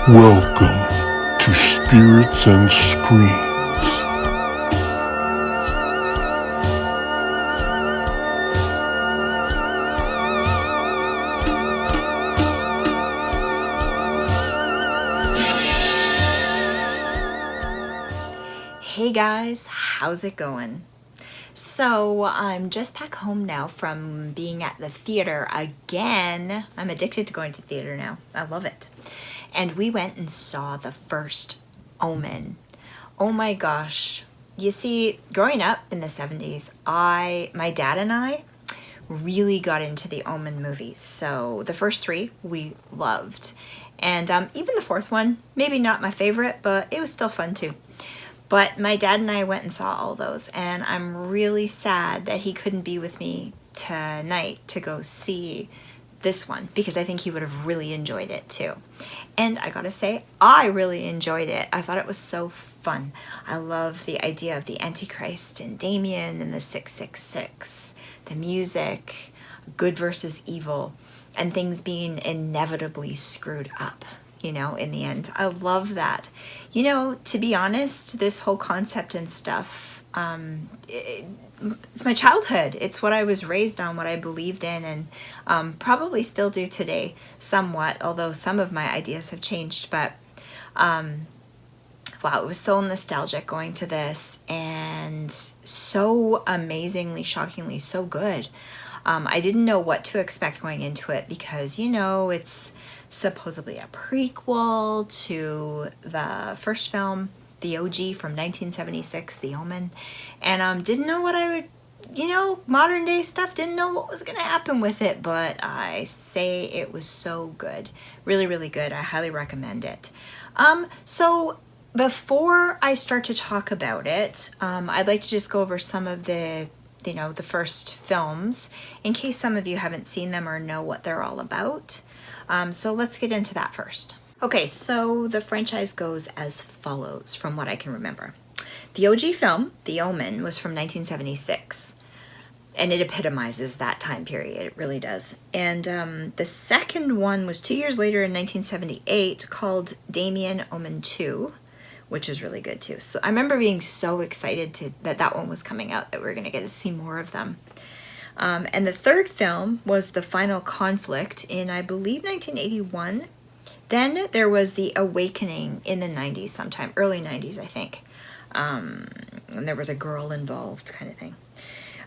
Welcome to Spirits and Screams. Hey guys, how's it going? So I'm just back home now from being at the theater again. I'm addicted to going to theater now. I love it. And we went and saw the first Omen. Oh my gosh. You see, growing up in the 70s, my dad and I really got into the Omen movies. So the first three we loved. And even the fourth one, maybe not my favorite, but it was still fun too. But my dad and I went and saw all those, and I'm really sad that he couldn't be with me tonight to go see this one, because I think he would have really enjoyed it too. And I gotta say, I really enjoyed it. I thought it was so fun. I love the idea of the Antichrist and Damien and the 666, the music, good versus evil, and things being inevitably screwed up, you know, in the end. I love that. You know, to be honest, this whole concept and stuff, it's my childhood. It's what I was raised on, what I believed in, and probably still do today somewhat, although some of my ideas have changed. But wow, it was so nostalgic going to this, and so amazingly, shockingly, so good. I didn't know what to expect going into it because, you know, it's supposedly a prequel to the first film, the OG from 1976, The Omen, and didn't know what I would, you know, modern day stuff, didn't know what was going to happen with it, but I say it was so good. Really, really good. I highly recommend it. So before I start to talk about it, I'd like to just go over some of the first films, in case some of you haven't seen them or know what they're all about. So let's get into that first. Okay, so the franchise goes as follows from what I can remember. The OG film, The Omen, was from 1976, and it epitomizes that time period. It really does. And the second one was 2 years later in 1978, called Damien Omen 2, which was really good too. So I remember being so excited that one was coming out, that we were going to get to see more of them. And the third film was The Final Conflict in, I believe, 1981. Then there was The Awakening in the 90s sometime, early 90s, I think. And there was a girl involved kind of thing.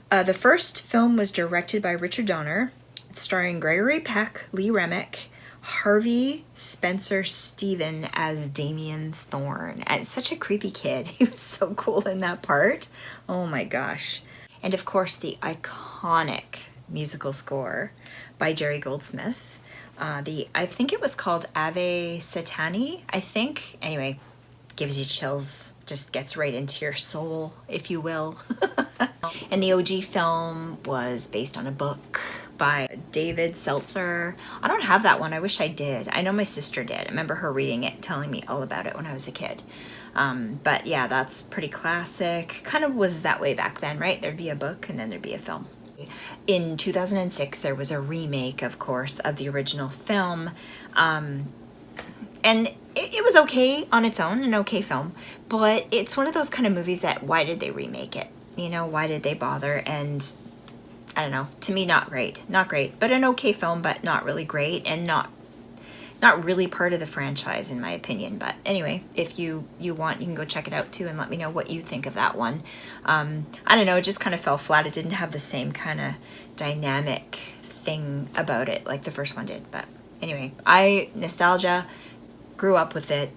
The first film was directed by Richard Donner, starring Gregory Peck, Lee Remick, Harvey Spencer Stephen as Damien Thorne. And such a creepy kid. He was so cool in that part. Oh my gosh. And of course, the iconic musical score by Jerry Goldsmith. I think it was called Ave Satani, I think. Anyway, gives you chills, just gets right into your soul, if you will. And the OG film was based on a book by David Seltzer. I don't have that one. I wish I did. I know my sister did. I remember her reading it, telling me all about it when I was a kid. But yeah, that's pretty classic. Kind of was that way back then, right? There'd be a book and then there'd be a film. In 2006, there was a remake, of course, of the original film. And it was okay on its own, an okay film. But it's one of those kind of movies that, why did they remake it? You know, why did they bother? And I don't know, to me, not great. Not great, but an okay film, but not really great, and not really part of the franchise, in my opinion. But anyway, if you want, you can go check it out too and let me know what you think of that one. I don't know, it just kind of fell flat. It didn't have the same kind of dynamic thing about it like the first one did. But anyway, nostalgia, grew up with it.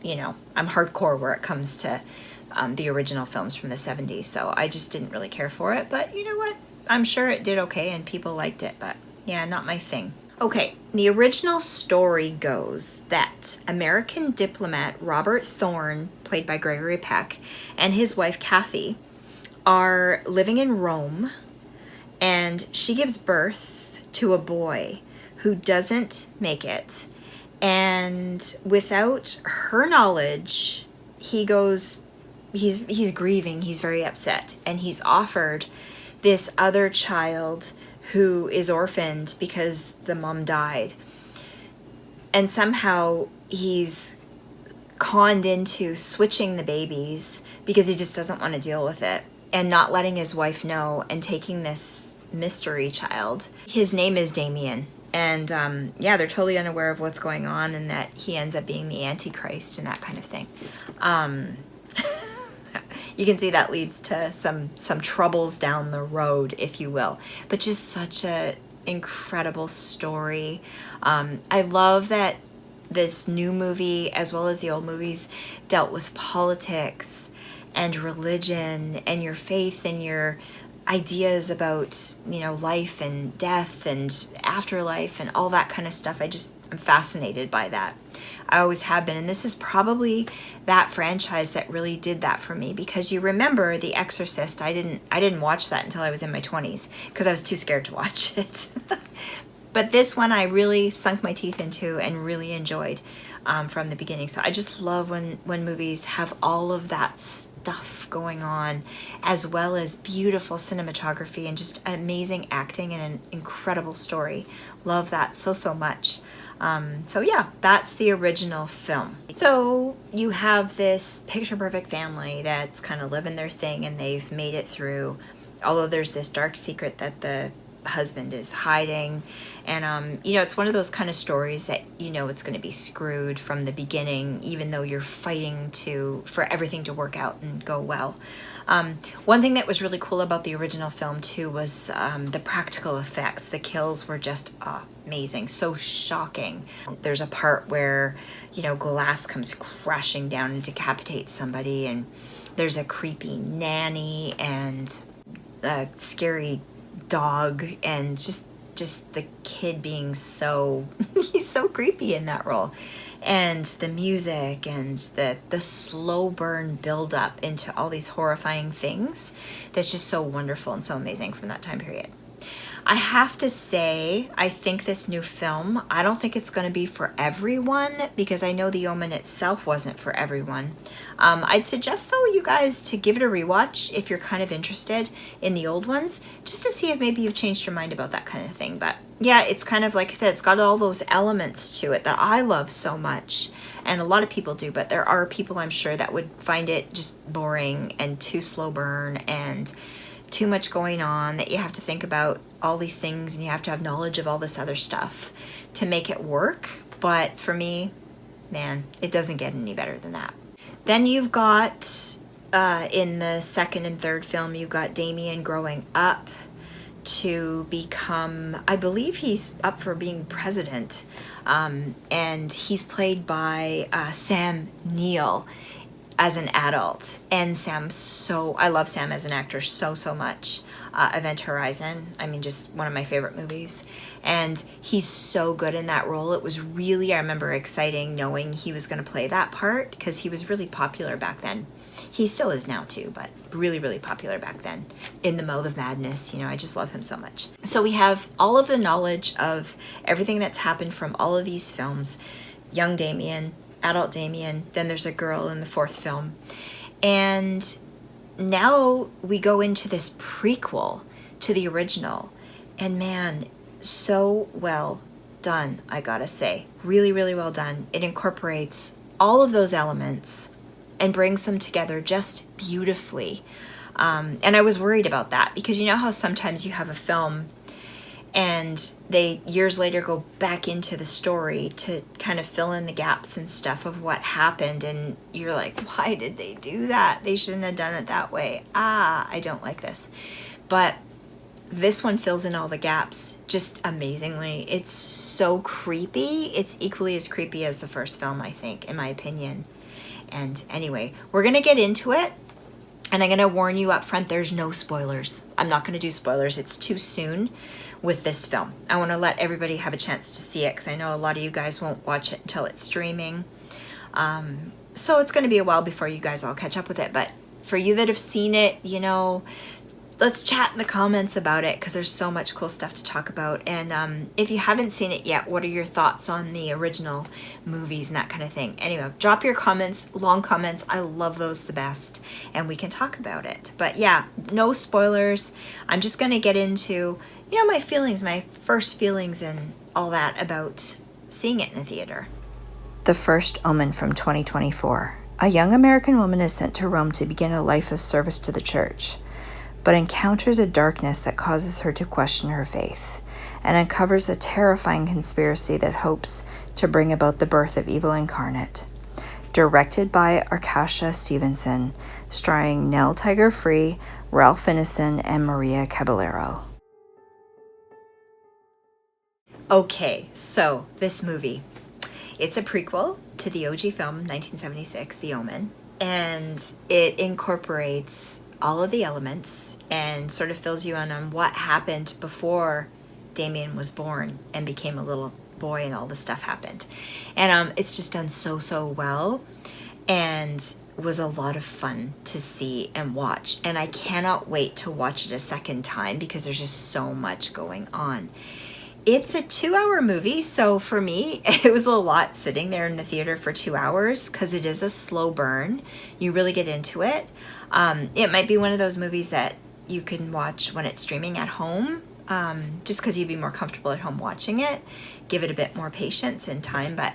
You know, I'm hardcore where it comes to the original films from the 70s, so I just didn't really care for it. But you know what? I'm sure it did okay and people liked it, but yeah, not my thing. Okay, the original story goes that American diplomat Robert Thorne, played by Gregory Peck, and his wife Kathy are living in Rome, and she gives birth to a boy who doesn't make it. And without her knowledge, he's grieving, he's very upset, and he's offered this other child who is orphaned because the mom died. And somehow he's conned into switching the babies because he just doesn't want to deal with it, and not letting his wife know, and taking this mystery child. His name is Damien. And yeah, they're totally unaware of what's going on, and that he ends up being the Antichrist and that kind of thing. You can see that leads to some troubles down the road, if you will. But just such a incredible story. I love that this new movie, as well as the old movies, dealt with politics and religion and your faith and your ideas about, you know, life and death and afterlife and all that kind of stuff. I'm fascinated by that. I always have been, and this is probably that franchise that really did that for me, because you remember The Exorcist. I didn't watch that until I was in my 20s because I was too scared to watch it. But this one I really sunk my teeth into and really enjoyed from the beginning. So I just love when movies have all of that stuff going on, as well as beautiful cinematography and just amazing acting and an incredible story. Love that so much. So yeah, that's the original film. So you have this picture perfect family that's kind of living their thing, and they've made it through, although there's this dark secret that the husband is hiding. And you know, it's one of those kind of stories that you know it's going to be screwed from the beginning, even though you're fighting for everything to work out and go well. One thing that was really cool about the original film too was the practical effects. The kills were just amazing, so shocking. There's a part where, you know, glass comes crashing down and decapitates somebody, and there's a creepy nanny and a scary dog, and just the kid being so he's so creepy in that role. And the music and the slow burn build up into all these horrifying things, that's just so wonderful and so amazing from that time period. I have to say, I think this new film, I don't think it's going to be for everyone, because I know the Omen itself wasn't for everyone. I'd suggest, though, you guys to give it a rewatch if you're kind of interested in the old ones, just to see if maybe you've changed your mind about that kind of thing. But yeah, it's kind of, like I said, it's got all those elements to it that I love so much, and a lot of people do, but there are people, I'm sure, that would find it just boring and too slow burn and too much going on, that you have to think about all these things and you have to have knowledge of all this other stuff to make it work. But for me, man, it doesn't get any better than that. Then you've got in the second and third film, you've got Damien growing up to become, I believe he's up for being president, and he's played by Sam Neill as an adult. And I love Sam as an actor so much. Event Horizon, I mean, just one of my favorite movies, and he's so good in that role. It was really, I remember, exciting knowing he was going to play that part, because he was really popular back then. He still is now too, but really popular back then. In the Mouth of Madness, you know, I just love him so much. So we have all of the knowledge of everything that's happened from all of these films. Young Damien, adult Damien, then there's a girl in the fourth film. And now we go into this prequel to the original. And man, so well done, I gotta say. Really well done. It incorporates all of those elements and brings them together just beautifully. And I was worried about that, because you know how sometimes you have a film and they years later go back into the story to kind of fill in the gaps and stuff of what happened, and you're like, why did they do that? They shouldn't have done it that way. I don't like this. But this one fills in all the gaps just amazingly. It's so creepy. It's equally as creepy as the first film, I think, in my opinion. And anyway, we're gonna get into it, and I'm gonna warn you up front, there's no spoilers. I'm not gonna do spoilers. It's too soon with this film. I want to let everybody have a chance to see it, because I know a lot of you guys won't watch it until it's streaming. So it's going to be a while before you guys all catch up with it. But for you that have seen it, you know, let's chat in the comments about it, because there's so much cool stuff to talk about. And if you haven't seen it yet, what are your thoughts on the original movies and that kind of thing? Anyway, drop your comments, long comments. I love those the best, and we can talk about it. But yeah, no spoilers. I'm just going to get into, you know, my feelings, my first feelings and all that about seeing it in the theater. The first Omen from 2024. A young American woman is sent to Rome to begin a life of service to the church, but encounters a darkness that causes her to question her faith and uncovers a terrifying conspiracy that hopes to bring about the birth of evil incarnate. Directed by Arkasha Stevenson, starring Nell Tiger, Ralph Inneson, and Maria Cabellero. Okay, so this movie. It's a prequel to the OG film, 1976, The Omen, and it incorporates all of the elements and sort of fills you in on what happened before Damien was born and became a little boy and all this stuff happened. And it's just done so well and was a lot of fun to see and watch. And I cannot wait to watch it a second time because there's just so much going on. It's a 2-hour movie, so for me, it was a lot sitting there in the theater for 2 hours because it is a slow burn. You really get into it. It might be one of those movies that you can watch when it's streaming at home, just because you'd be more comfortable at home watching it. Give it a bit more patience and time, but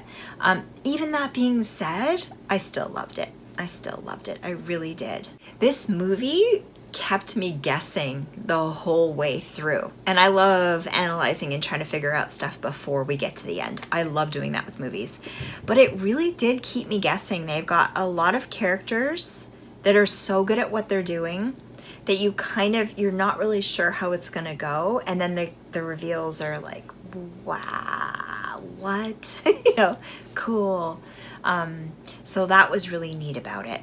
even that being said, I still loved it. I really did. This movie kept me guessing the whole way through. And I love analyzing and trying to figure out stuff before we get to the end. I love doing that with movies. But it really did keep me guessing. They've got a lot of characters that are so good at what they're doing that you're not really sure how it's going to go. And then the reveals are like, wow, what? Cool. So that was really neat about it.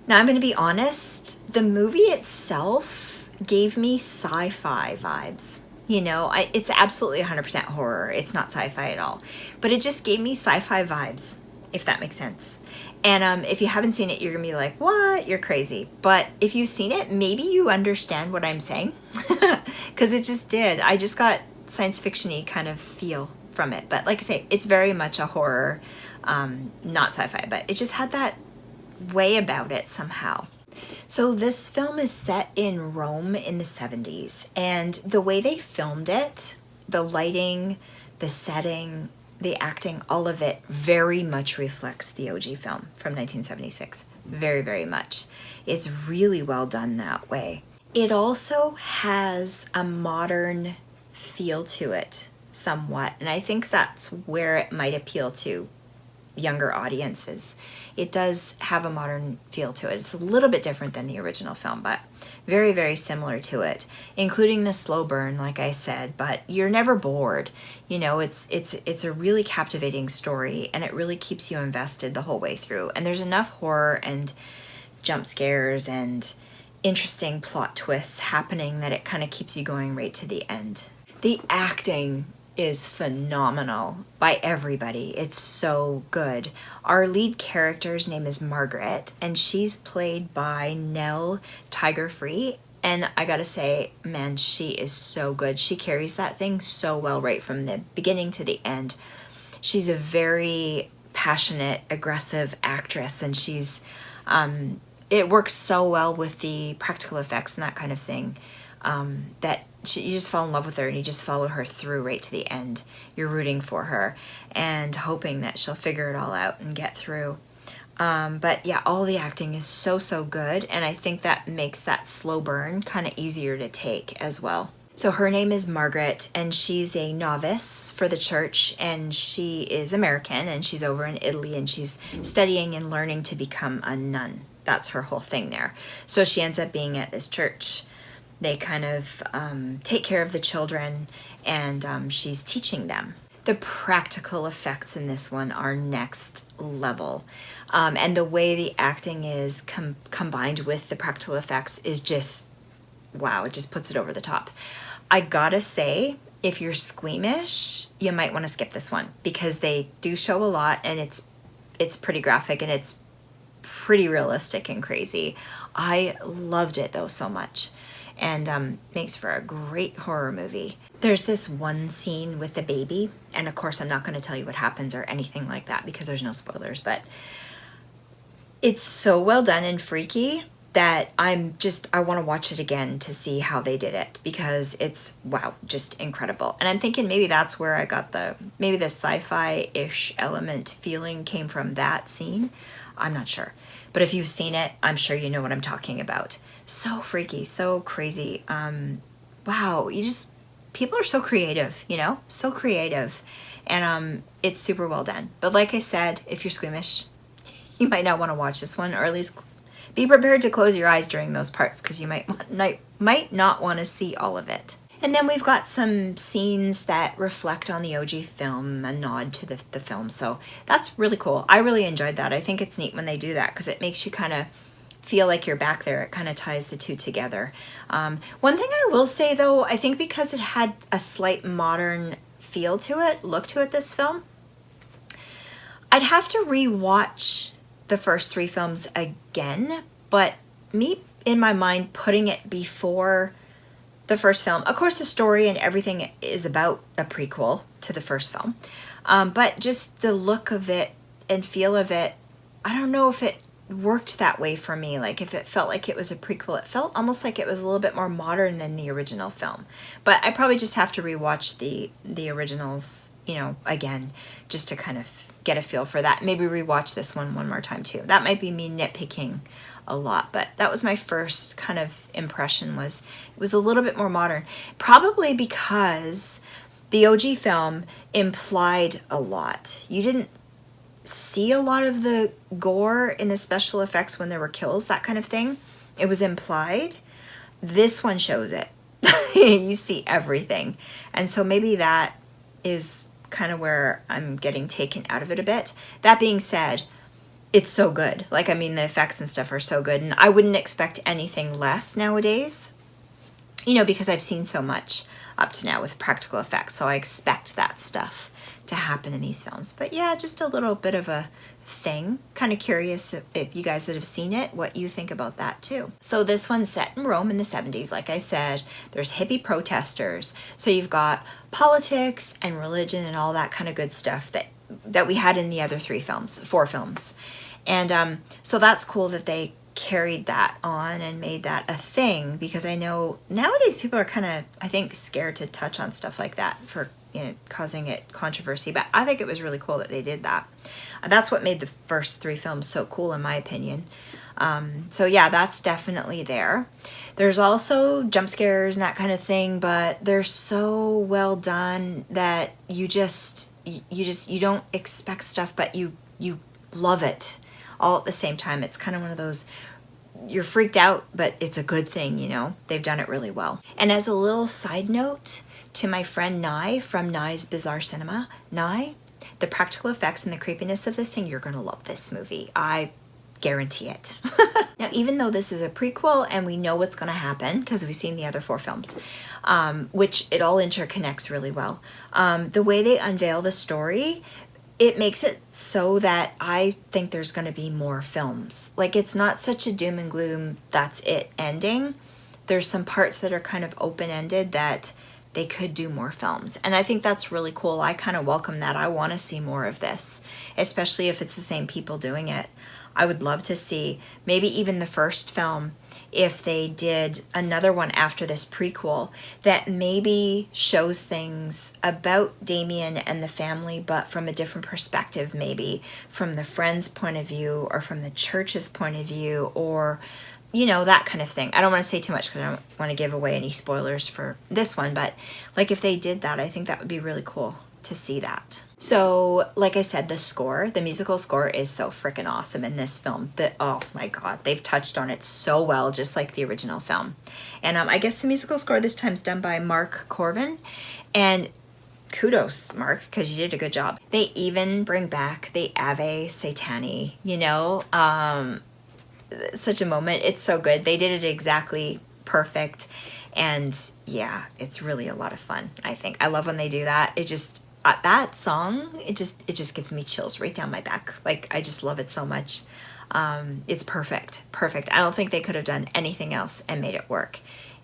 Now, I'm going to be honest, the movie itself gave me sci-fi vibes. It's absolutely 100% horror. It's not sci-fi at all. But it just gave me sci-fi vibes, if that makes sense. And if you haven't seen it, you're going to be like, what? You're crazy. But if you've seen it, maybe you understand what I'm saying. Because it just did. I just got science fiction-y kind of feel from it. But like I say, it's very much a horror, not sci-fi. But it just had that way about it somehow. So this film is set in Rome in the 70s, and the way they filmed it, the lighting, the setting, the acting, all of it very much reflects the OG film from 1976. Very, very much. It's really well done that way. It also has a modern feel to it somewhat, and I think that's where it might appeal to younger audiences. It does have a modern feel to it. It's a little bit different than the original film, but very, very similar to it, including the slow burn, like I said, but you're never bored. It's a really captivating story, and it really keeps you invested the whole way through. And there's enough horror and jump scares and interesting plot twists happening that it kind of keeps you going right to the end. The acting is phenomenal by everybody. It's so good. Our lead character's name is Margaret, and she's played by Nell Tiger. And I gotta say, man, she is so good. She carries that thing so well right from the beginning to the end. She's a very passionate, aggressive actress, and she's it works so well with the practical effects and that kind of thing, that you just fall in love with her and you just follow her through right to the end. You're rooting for her and hoping that she'll figure it all out and get through. But yeah, all the acting is so good, and I think that makes that slow burn kind of easier to take as well. So her name is Margaret, and she's a novice for the church, and she is American, and she's over in Italy, and she's studying and learning to become a nun. That's her whole thing there. So she ends up being at this church. They kind of take care of the children, and she's teaching them. The practical effects in this one are next level. And the way the acting is combined with the practical effects is just, wow, it just puts it over the top. I gotta say, if you're squeamish, you might want to skip this one because they do show a lot, and it's pretty graphic, and it's pretty realistic and crazy. I loved it though so much, and makes for a great horror movie. There's this one scene with the baby, and of course I'm not going to tell you what happens or anything like that because there's no spoilers, but it's so well done and freaky that I want to watch it again to see how they did it, because it's, wow, just incredible. And I'm thinking maybe that's where I got maybe the sci-fi-ish element feeling came from that scene. I'm not sure. But if you've seen it, I'm sure you know what I'm talking about. So freaky, so crazy. Wow, people are so creative, you know? So creative. And it's super well done. But like I said, if you're squeamish, you might not want to watch this one, or at least be prepared to close your eyes during those parts, because you might not want to see all of it. And then we've got some scenes that reflect on the OG film, a nod to the film. So that's really cool. I really enjoyed that. I think it's neat when they do that, because it makes you kind of feel like you're back there. It kind of ties the two together. One thing I will say though, I think because it had a slight modern feel to it, look to it, this film, I'd have to re-watch the first 3 films again, but me, in my mind, putting it before the first film. Of course, the story and everything is about a prequel to the first film, but just the look of it and feel of it, I don't know if it worked that way for me. Like, if it felt like it was a prequel, it felt almost like it was a little bit more modern than the original film. But I probably just have to rewatch the originals, you know, again, just to kind of get a feel for that. Maybe rewatch this one more time too. That might be me nitpicking a lot, but that was my first kind of impression, was it was a little bit more modern. Probably because the OG film implied a lot. You didn't see a lot of the gore in the special effects when there were kills, that kind of thing. It was implied. This one shows it. You see everything. And so maybe that is kind of where I'm getting taken out of it a bit. That being said, it's so good. Like, I mean, the effects and stuff are so good, and I wouldn't expect anything less nowadays, you know, because I've seen so much up to now with practical effects, so I expect that stuff to happen in these films. But yeah, just a little bit of a thing. Kind of curious if you guys that have seen it, what you think about that too. So this one's set in Rome in the 70s. Like I said, there's hippie protesters. So you've got politics and religion and all that kind of good stuff that we had in the other 4 films. And so that's cool that they carried that on and made that a thing, because I know nowadays people are kind of, I think, scared to touch on stuff like that for, you know, causing it controversy. But I think it was really cool that they did that. That's what made the first 3 films so cool, in my opinion. So yeah, that's definitely there. There's also jump scares and that kind of thing, but they're so well done that you don't expect stuff, but you love it all at the same time. It's kind of one of those, you're freaked out, but it's a good thing, you know. They've done it really well. And as a little side note to my friend Nye from Nye's Bizarre Cinema, Nye, the practical effects and the creepiness of this thing, you're gonna love this movie. I guarantee it. Now, even though this is a prequel and we know what's gonna happen because we've seen the other 4 films, which it all interconnects really well, the way they unveil the story, it makes it so that I think there's going to be more films. Like, it's not such a doom and gloom, that's it ending. There's some parts that are kind of open-ended that they could do more films. And I think that's really cool. I kind of welcome that. I want to see more of this, especially if it's the same people doing it. I would love to see maybe even the first film, if they did another one after this prequel that maybe shows things about Damien and the family, but from a different perspective, maybe from the friend's point of view or from the church's point of view, or, you know, that kind of thing. I don't want to say too much because I don't want to give away any spoilers for this one, but like if they did that, I think that would be really cool to see that. So like I said, the musical score is so freaking awesome in this film. Oh my god, they've touched on it so well, just like the original film. And I guess the musical score this time is done by Mark Corbin, and kudos, Mark, because you did a good job. They even bring back the Ave Satani, you know, such a moment. It's so good. They did it exactly perfect, and yeah, it's really a lot of fun. I think I love when they do that. It just that song, it just gives me chills right down my back. Like, I just love it so much. It's perfect. I don't think they could have done anything else and made it work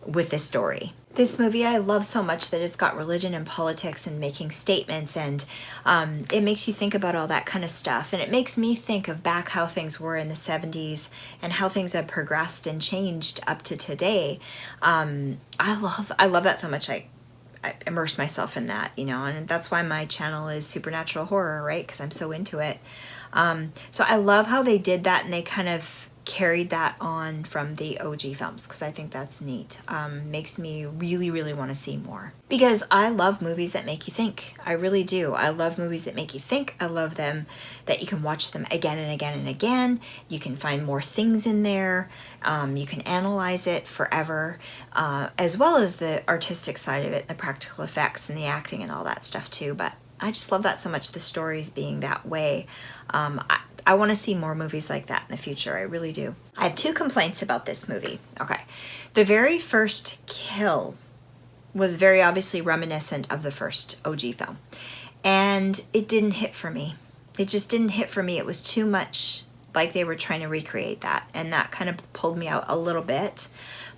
with this story. This movie I love so much that it's got religion and politics and making statements, and it makes you think about all that kind of stuff. And it makes me think of back how things were in the 70s and how things have progressed and changed up to today. I love that so much. I immerse myself in that, you know, and that's why my channel is Supernatural Horror, right? Because I'm so into it. So I love how they did that, and they kind of carried that on from the OG films, because I think that's neat. Makes me really, really want to see more, because I love movies that make you think. I really do. I love movies that make you think. I love them that you can watch them again and again and again. You can find more things in there. You can analyze it forever, as well as the artistic side of it, the practical effects and the acting and all that stuff too. But I just love that so much, the stories being that way. I want to see more movies like that in the future. I really do. I have 2 complaints about this movie. Okay. The very first kill was very obviously reminiscent of the first OG film. And it didn't hit for me. It just didn't hit for me. It was too much like they were trying to recreate that. And that kind of pulled me out a little bit.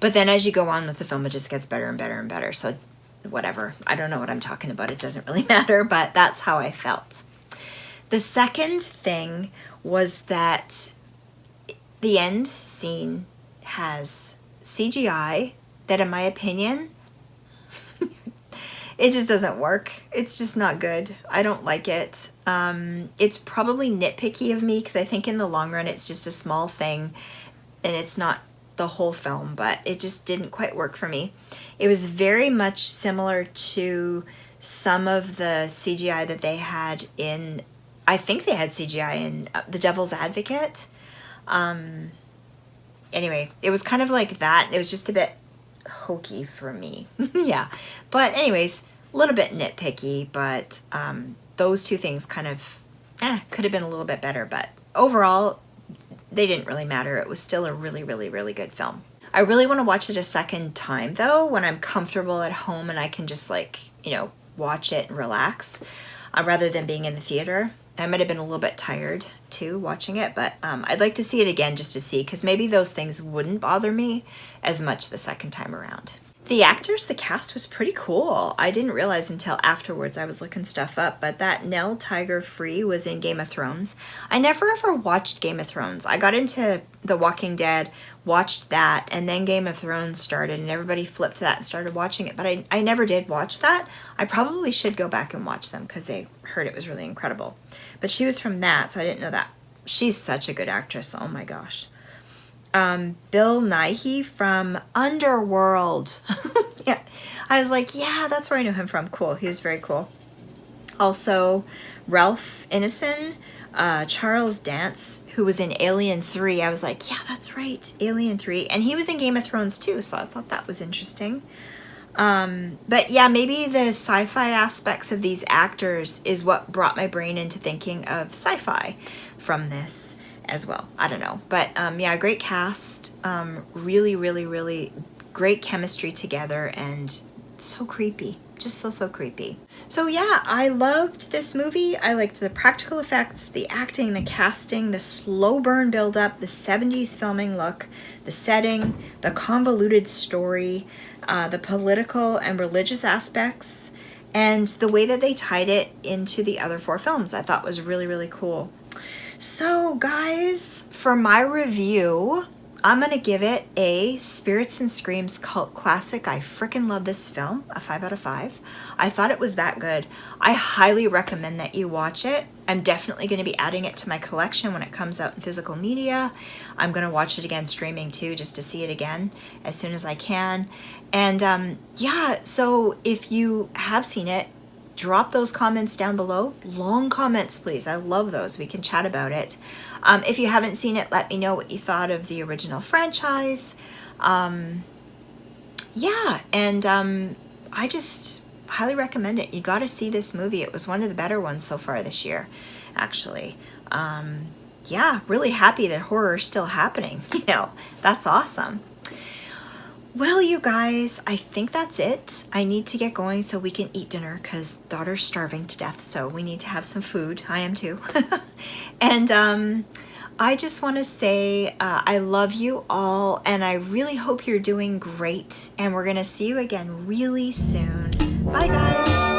But then as you go on with the film, it just gets better and better and better. So whatever. I don't know what I'm talking about. It doesn't really matter. But that's how I felt. The second thing was that the end scene has CGI that, in my opinion, it just doesn't work. It's just not good. I don't like it. It's probably nitpicky of me, because I think in the long run it's just a small thing and it's not the whole film, but it just didn't quite work for me. It was very much similar to some of the CGI that they had in, I think they had CGI in The Devil's Advocate. Anyway, it was kind of like that. It was just a bit hokey for me. Yeah. But anyways, a little bit nitpicky, but those 2 things kind of could have been a little bit better. But overall, they didn't really matter. It was still a really, really, really good film. I really want to watch it a second time, though, when I'm comfortable at home and I can just, like, you know, watch it and relax, rather than being in the theater. I might have been a little bit tired too watching it, but I'd like to see it again just to see, because maybe those things wouldn't bother me as much the second time around. The actors, the cast was pretty cool. I didn't realize until afterwards. I was looking stuff up, but that Nell Tiger was in Game of Thrones. I never ever watched Game of Thrones. I got into The Walking Dead, watched that, and then Game of Thrones started, and everybody flipped to that and started watching it, but I never did watch that. I probably should go back and watch them, because they heard it was really incredible. But she was from that, so I didn't know that. She's such a good actress. Oh my gosh. Bill Nighy from Underworld. Yeah, I was like, yeah, that's where I know him from. Cool. He was very cool. Also, Ralph Ineson, Charles Dance, who was in Alien 3. I was like, yeah, that's right, Alien 3. And he was in Game of Thrones too, so I thought that was interesting. But yeah, maybe the sci-fi aspects of these actors is what brought my brain into thinking of sci-fi from this as well. I don't know. But yeah, great cast. Really, really, really great chemistry together, and so creepy. Just so creepy. So yeah, I loved this movie. I liked the practical effects, the acting, the casting, the slow burn build up, the 70s filming look, the setting, the convoluted story, the political and religious aspects, and the way that they tied it into the other 4 films I thought was really, really cool. So guys, for my review, I'm going to give it a Spirits and Screams cult classic. I freaking love this film, a 5 out of 5. I thought it was that good. I highly recommend that you watch it. I'm definitely going to be adding it to my collection when it comes out in physical media. I'm going to watch it again streaming too, just to see it again as soon as I can. And yeah, so if you have seen it, drop those comments down below. Long comments, please. I love those. We can chat about it. If you haven't seen it, let me know what you thought of the original franchise. Yeah, and I just highly recommend it. You got to see this movie. It was one of the better ones so far this year, actually. Yeah, really happy that horror is still happening. You know, that's awesome. Well, you guys, I think that's it. I need to get going so we can eat dinner, because daughter's starving to death, so we need to have some food. I am too. And I just want to say I love you all, and I really hope you're doing great, and we're going to see you again really soon. Bye, guys.